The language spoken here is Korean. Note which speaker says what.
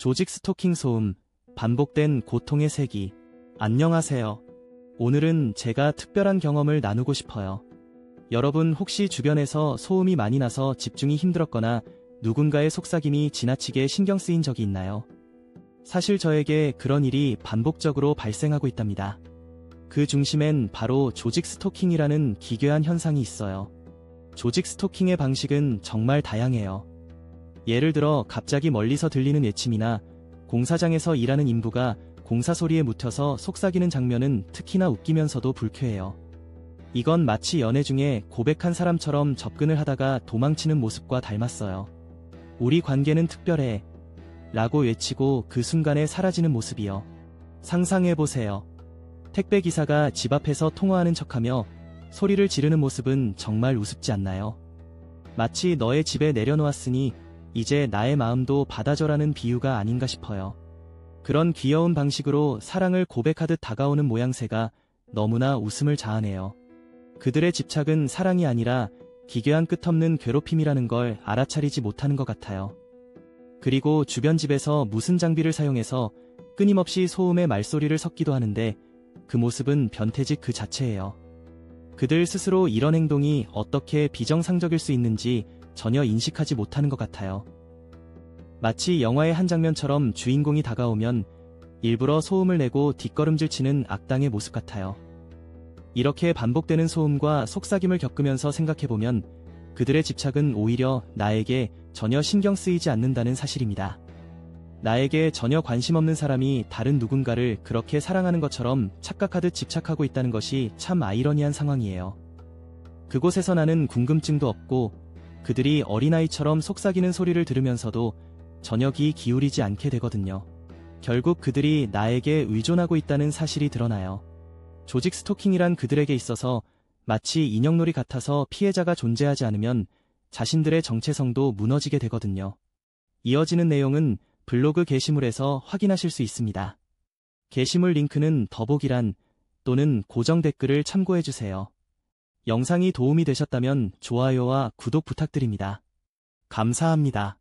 Speaker 1: 조직 스토킹 소음, 반복된 고통의 세기. 안녕하세요. 오늘은 제가 특별한 경험을 나누고 싶어요. 여러분 혹시 주변에서 소음이 많이 나서 집중이 힘들었거나 누군가의 속삭임이 지나치게 신경 쓰인 적이 있나요? 사실 저에게 그런 일이 반복적으로 발생하고 있답니다. 그 중심엔 바로 조직 스토킹이라는 기괴한 현상이 있어요. 조직 스토킹의 방식은 정말 다양해요. 예를 들어 갑자기 멀리서 들리는 외침이나 공사장에서 일하는 인부가 공사 소리에 묻혀서 속삭이는 장면은 특히나 웃기면서도 불쾌해요. 이건 마치 연애 중에 고백한 사람처럼 접근을 하다가 도망치는 모습과 닮았어요. 우리 관계는 특별해 라고 외치고 그 순간에 사라지는 모습이요. 상상해보세요. 택배기사가 집 앞에서 통화하는 척하며 소리를 지르는 모습은 정말 우습지 않나요? 마치 너의 집에 내려놓았으니 이제 나의 마음도 받아줘라는 비유가 아닌가 싶어요. 그런 귀여운 방식으로 사랑을 고백하듯 다가오는 모양새가 너무나 웃음을 자아내요. 그들의 집착은 사랑이 아니라 기괴한 끝없는 괴롭힘이라는 걸 알아차리지 못하는 것 같아요. 그리고 주변 집에서 무슨 장비를 사용해서 끊임없이 소음의 말소리를 섞기도 하는데 그 모습은 변태직 그 자체예요. 그들 스스로 이런 행동이 어떻게 비정상적일 수 있는지 전혀 인식하지 못하는 것 같아요. 마치 영화의 한 장면처럼 주인공이 다가오면 일부러 소음을 내고 뒷걸음질치는 악당의 모습 같아요. 이렇게 반복되는 소음과 속삭임을 겪으면서 생각해보면 그들의 집착은 오히려 나에게 전혀 신경 쓰이지 않는다는 사실입니다. 나에게 전혀 관심 없는 사람이 다른 누군가를 그렇게 사랑하는 것처럼 착각하듯 집착하고 있다는 것이 참 아이러니한 상황이에요. 그곳에서 나는 궁금증도 없고 그들이 어린아이처럼 속삭이는 소리를 들으면서도 전혀 귀 기울이지 않게 되거든요. 결국 그들이 나에게 의존하고 있다는 사실이 드러나요. 조직 스토킹이란 그들에게 있어서 마치 인형놀이 같아서 피해자가 존재하지 않으면 자신들의 정체성도 무너지게 되거든요. 이어지는 내용은 블로그 게시물에서 확인하실 수 있습니다. 게시물 링크는 더보기란 또는 고정 댓글을 참고해주세요. 영상이 도움이 되셨다면 좋아요와 구독 부탁드립니다. 감사합니다.